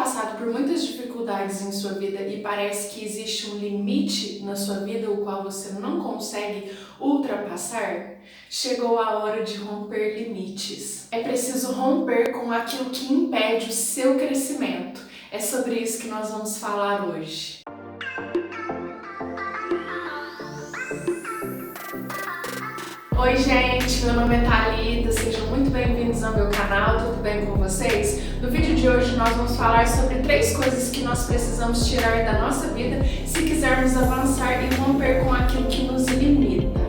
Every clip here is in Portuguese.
passado por muitas dificuldades em sua vida e parece que existe um limite na sua vida o qual você não consegue ultrapassar? Chegou a hora de romper limites. É preciso romper com aquilo que impede o seu crescimento. É sobre isso que nós vamos falar hoje. Oi gente, meu nome é Thalita, sejam muito bem-vindos ao meu canal, tudo bem com vocês? No vídeo de hoje nós vamos falar sobre 3 coisas que nós precisamos tirar da nossa vida se quisermos avançar e romper com aquilo que nos limita.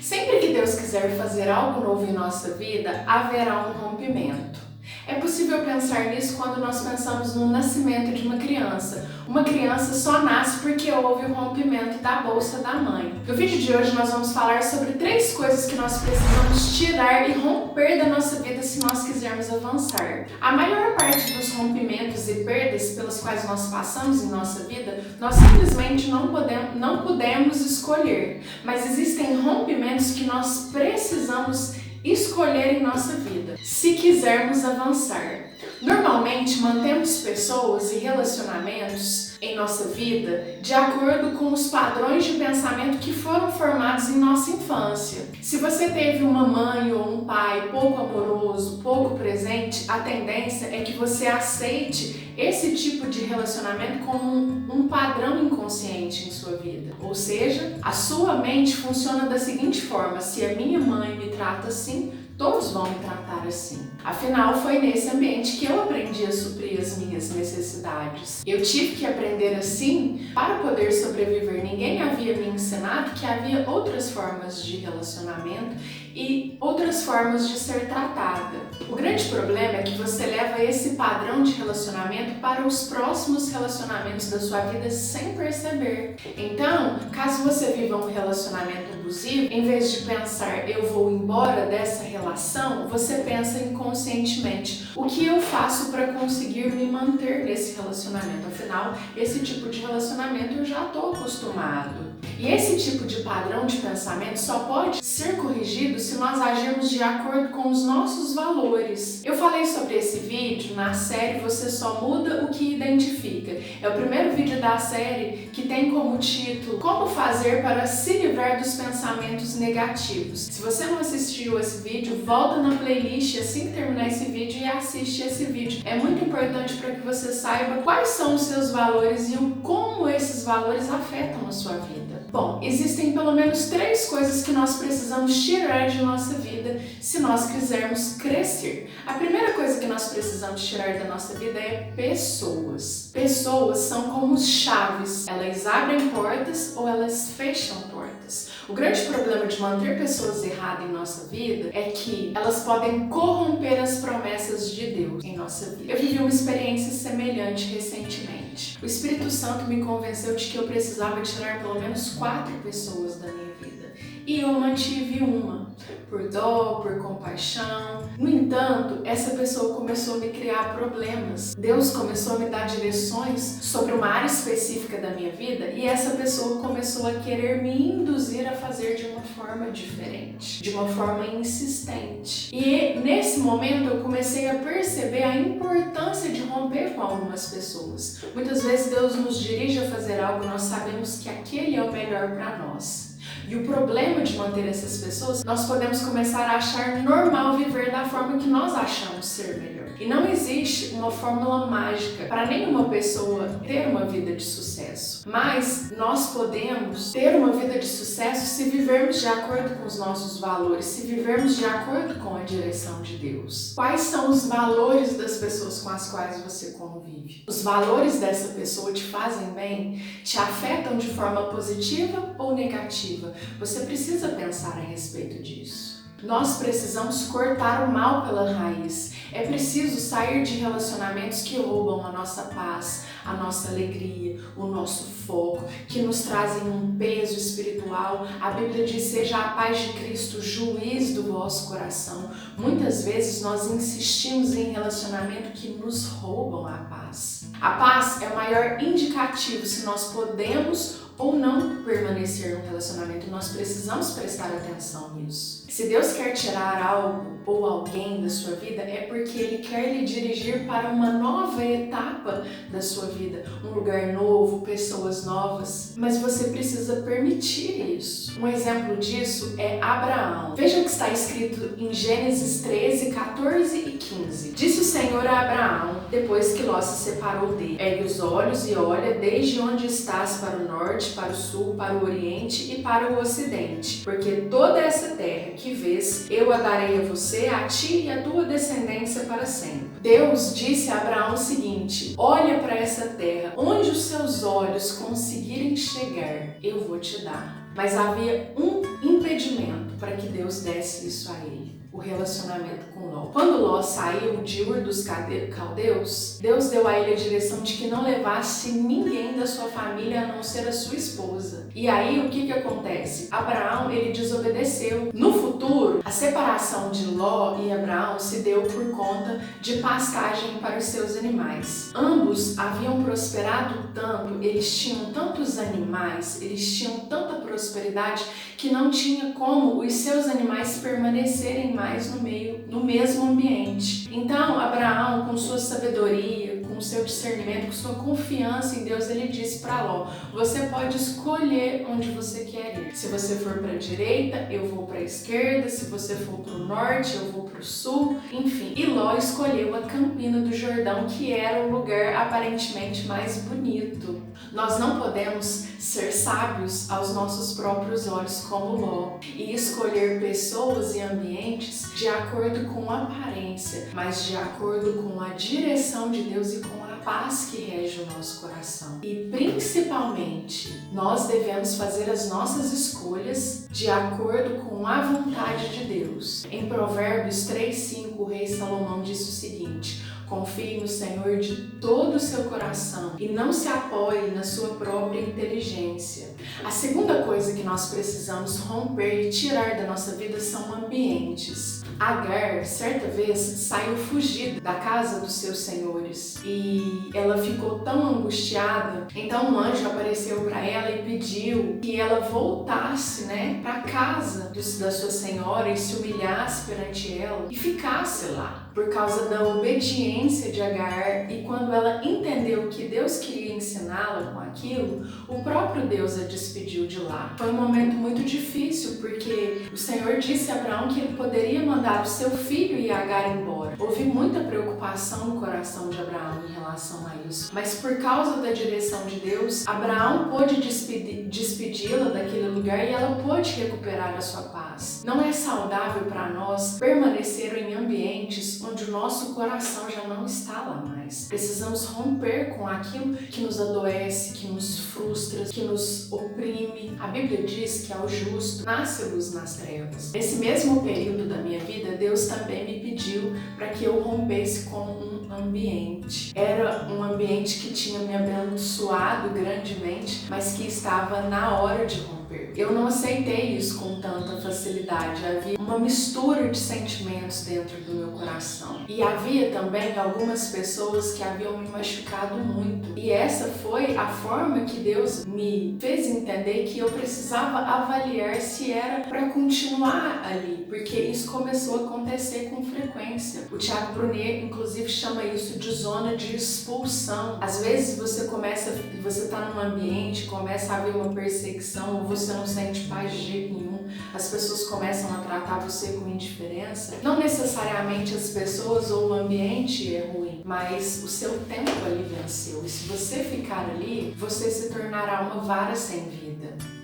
Sempre que Deus quiser fazer algo novo em nossa vida, haverá um rompimento. É possível pensar nisso quando nós pensamos no nascimento de uma criança. Uma criança só nasce porque houve o rompimento da bolsa da mãe. No vídeo de hoje nós vamos falar sobre 3 coisas que nós precisamos tirar e romper da nossa vida se nós quisermos avançar. A maior parte dos rompimentos e perdas pelas quais nós passamos em nossa vida, nós simplesmente não podemos escolher. Mas existem rompimentos que nós precisamos escolher em nossa vida, se quisermos avançar. Normalmente mantemos pessoas e relacionamentos em nossa vida de acordo com os padrões de pensamento que foram formados em nossa infância. Se você teve uma mãe ou um pai pouco amoroso, pouco presente, a tendência é que você aceite esse tipo de relacionamento como um padrão inconsciente em sua vida. Ou seja, a sua mente funciona da seguinte forma: se a minha mãe me trata assim, todos vão me tratar assim. Afinal, foi nesse ambiente que eu aprendi a suprir as minhas necessidades. Eu tive que aprender assim para poder sobreviver. Ninguém havia me ensinado que havia outras formas de relacionamento e outras formas de ser tratada. O grande problema é que você leva esse padrão de relacionamento para os próximos relacionamentos da sua vida sem perceber. Então, caso você viva um relacionamento abusivo, em vez de pensar eu vou embora dessa relação, você pensa inconscientemente: o que eu faço para conseguir me manter nesse relacionamento? Afinal, esse tipo de relacionamento eu já estou acostumado. E esse tipo de padrão de pensamento só pode ser corrigido se nós agirmos de acordo com os nossos valores. Eu falei sobre esse vídeo na série Você Só Muda o que Identifica. É o primeiro vídeo da série que tem como título Como Fazer para se livrar dos pensamentos negativos. Se você não assistiu esse vídeo, volta na playlist assim que terminar esse vídeo e assiste esse vídeo. É muito importante para que você saiba quais são os seus valores e como esses valores afetam a sua vida. Bom, existem pelo menos 3 coisas que nós precisamos tirar de nossa vida se nós quisermos crescer. A primeira coisa que nós precisamos tirar da nossa vida é pessoas. Pessoas são como chaves. Elas abrem portas ou elas fecham portas. O grande problema de manter pessoas erradas em nossa vida é que elas podem corromper as promessas de Deus em nossa vida. Eu vivi uma experiência semelhante recentemente. O Espírito Santo me convenceu de que eu precisava tirar pelo menos 4 pessoas da minha vida. E eu mantive uma, por dó, por compaixão. No entanto, essa pessoa começou a me criar problemas. Deus começou a me dar direções sobre uma área específica da minha vida e essa pessoa começou a querer me induzir a fazer de uma forma diferente, de uma forma insistente. E nesse momento eu comecei a perceber a importância de romper com algumas pessoas. Muitas vezes Deus nos dirige a fazer algo, nós sabemos que aquele é o melhor para nós. E o problema de manter essas pessoas, nós podemos começar a achar normal viver da forma que nós achamos ser melhor. E não existe uma fórmula mágica para nenhuma pessoa ter uma vida de sucesso. Mas nós podemos ter uma vida de sucesso se vivermos de acordo com os nossos valores, se vivermos de acordo com a direção de Deus. Quais são os valores das pessoas com as quais você convive? Os valores dessa pessoa te fazem bem? Te afetam de forma positiva ou negativa? Você precisa pensar a respeito disso. Nós precisamos cortar o mal pela raiz. É preciso sair de relacionamentos que roubam a nossa paz, a nossa alegria, o nosso foco, que nos trazem um peso espiritual. A Bíblia diz: seja a paz de Cristo juiz do vosso coração. Muitas vezes nós insistimos em relacionamento que nos roubam a paz. A paz é o maior indicativo se nós podemos ou não permanecer no relacionamento. Nós precisamos prestar atenção nisso. Se Deus quer tirar algo ou alguém da sua vida, é porque Ele quer lhe dirigir para uma nova etapa da sua vida, um lugar novo, pessoas novas, mas você precisa permitir isso. Um exemplo disso é Abraão. Veja o que está escrito em Gênesis 13, 14 e 15. Disse o Senhor a Abraão, depois que Ló se separou dele: ergue os olhos e olha desde onde estás para o norte, para o sul, para o oriente e para o ocidente, porque toda essa terra que vês, eu a darei a você, a ti e a tua descendência para sempre. Deus disse a Abraão o seguinte: olha para essa terra, onde os seus olhos conseguirem chegar, eu vou te dar. Mas havia um impedimento para que Deus desse isso a ele: o relacionamento com Ló. Quando Ló saiu de Ur dos Caldeus, Deus deu a ele a direção de que não levasse ninguém da sua família a não ser a sua esposa. E aí o que acontece? Abraão, ele desobedeceu. No futuro, a separação de Ló e Abraão se deu por conta de pastagem para os seus animais. Ambos haviam prosperado tanto, eles tinham tantos animais, eles tinham tanta prosperidade que não tinha como os seus animais permanecerem mais no mesmo ambiente. Então, Abraão, com sua sabedoria, com seu discernimento, com sua confiança em Deus, ele disse para Ló: você pode escolher onde você quer ir. Se você for para a direita, eu vou para a esquerda. Se você for para o norte, eu vou para o sul. Enfim, e Ló escolheu a Campina do Jordão, que era o lugar aparentemente mais bonito. Nós não podemos ser sábios aos nossos próprios olhos como Ló e escolher pessoas e ambientes de acordo com a aparência, mas de acordo com a direção de Deus e com a paz que rege o nosso coração. E principalmente, nós devemos fazer as nossas escolhas de acordo com a vontade de Deus. Em Provérbios 3:5, o rei Salomão disse o seguinte: confie no Senhor de todo o seu coração e não se apoie na sua própria inteligência. A segunda coisa que nós precisamos romper e tirar da nossa vida são ambientes. Agar, certa vez, saiu fugida da casa dos seus senhores e ela ficou tão angustiada. Então um anjo apareceu para ela e pediu que ela voltasse, para a casa da sua senhora e se humilhasse perante ela e ficasse lá, por causa da obediência de Agar. E quando ela entendeu que Deus queria ensiná-la com aquilo, o próprio Deus a despediu de lá. Foi um momento muito difícil, porque o Senhor disse a Abraão que ele poderia mandar o seu filho e Agar embora. Houve muita preocupação no coração de Abraão em relação a isso, mas por causa da direção de Deus, Abraão pôde despedi-la daquele lugar e ela pôde recuperar a sua paz. Não é saudável para nós permanecer em ambientes onde o nosso coração já não está lá mais. Precisamos romper com aquilo que nos adoece, que nos frustra, que nos oprime. A Bíblia diz que ao justo nasce luz nas trevas. Nesse mesmo período da minha vida, Deus também me pediu para que eu rompesse com um ambiente. Era um ambiente que tinha me abençoado grandemente, mas que estava na hora de romper. Eu não aceitei isso com tanta facilidade. Havia uma mistura de sentimentos dentro do meu coração. E havia também algumas pessoas que haviam me machucado muito. E essa foi a forma que Deus me fez entender que eu precisava avaliar se era para continuar ali, porque isso começou a acontecer com frequência. O Thiago Brunet, inclusive, chama isso de zona de expulsão. Às vezes você está num ambiente, começa a haver uma perseguição, ou você não sente paz de jeito nenhum, as pessoas começam a tratar você com indiferença. Não necessariamente as pessoas ou o ambiente é ruim, mas o seu tempo ali venceu. E se você ficar ali, você se tornará uma vara sem vida.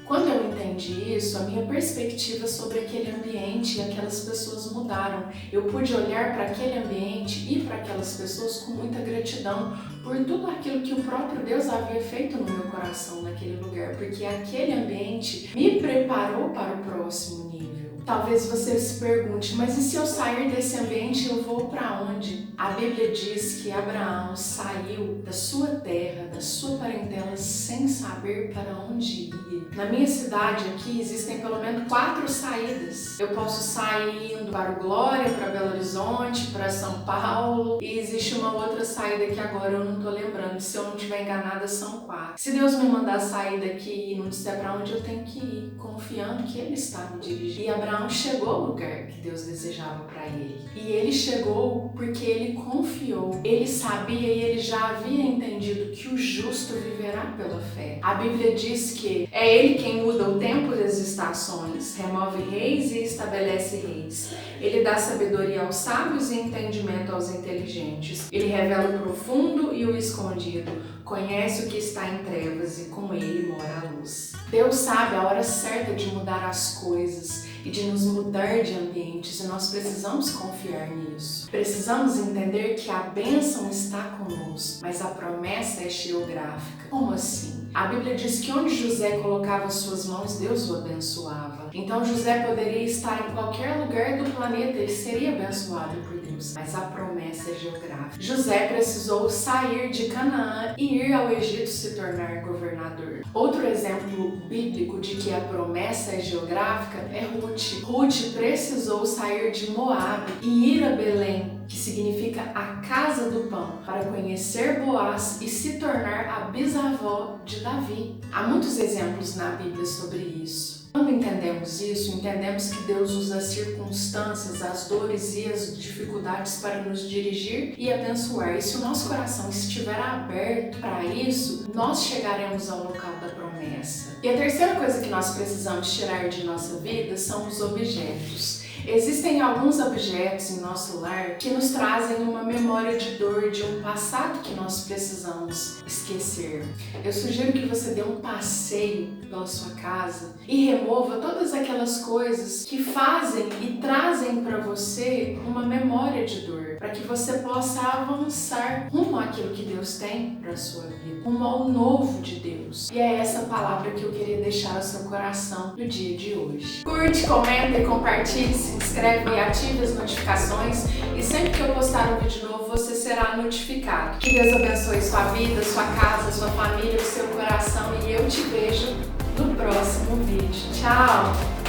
Quando eu entendi isso, a minha perspectiva sobre aquele ambiente e aquelas pessoas mudaram. Eu pude olhar para aquele ambiente e para aquelas pessoas com muita gratidão por tudo aquilo que o próprio Deus havia feito no meu coração naquele lugar, porque aquele ambiente me preparou para o próximo nível. Talvez você se pergunte, mas e se eu sair desse ambiente, eu vou para onde? A Bíblia diz que Abraão saiu da sua terra, da sua parentela, sem saber para onde ia. Na minha cidade aqui existem pelo menos 4 saídas. Eu posso sair indo para o Glória, para Belo Horizonte, para São Paulo, e existe uma outra saída que agora eu não tô lembrando. Se eu não estiver enganada, são 4. Se Deus me mandar sair daqui e não disser para onde eu tenho que ir, confiando que Ele está me dirigindo. E Abraão chegou ao lugar que Deus desejava para ele. E ele chegou porque ele confiou. Ele sabia e ele já havia entendido que o justo viverá pela fé. A Bíblia diz que é Ele quem muda o tempo e as estações, remove reis e estabelece reis. Ele dá sabedoria aos sábios e entendimento aos inteligentes. Ele revela o profundo e o escondido. Conhece o que está em trevas e com Ele mora a luz. Deus sabe a hora certa de mudar as coisas e de nos mudar de ambientes, e nós precisamos confiar nisso. Precisamos entender que a bênção está conosco, mas a promessa é geográfica. Como assim? A Bíblia diz que onde José colocava suas mãos, Deus o abençoava. Então José poderia estar em qualquer lugar do planeta, ele seria abençoado por Deus, mas a promessa é geográfica. José precisou sair de Canaã e ir ao Egito se tornar governador. Outro exemplo bíblico de que a promessa é geográfica é Ruth. Ruth precisou sair de Moabe e ir a Belém, que significa a casa do pão, para conhecer Boaz e se tornar a bisavó de Davi. Há muitos exemplos na Bíblia sobre isso. Quando entendemos isso, entendemos que Deus usa as circunstâncias, as dores e as dificuldades para nos dirigir e abençoar. E se o nosso coração estiver aberto para isso, nós chegaremos ao local da promessa. E a terceira coisa que nós precisamos tirar de nossa vida são os objetos. Existem alguns objetos em nosso lar que nos trazem uma memória de dor, de um passado que nós precisamos esquecer. Eu sugiro que você dê um passeio pela sua casa e remova todas aquelas coisas que fazem e trazem para você uma memória de dor, para que você possa avançar rumo àquilo que Deus tem para a sua vida, rumo ao novo de Deus. E é essa palavra que eu queria deixar ao seu coração no dia de hoje. Curte, comenta e compartilhe, se inscreve e ative as notificações, e sempre que eu postar um vídeo novo você será notificado. Que Deus abençoe sua vida, sua casa, sua família, o seu coração, e eu te vejo no próximo vídeo. Tchau!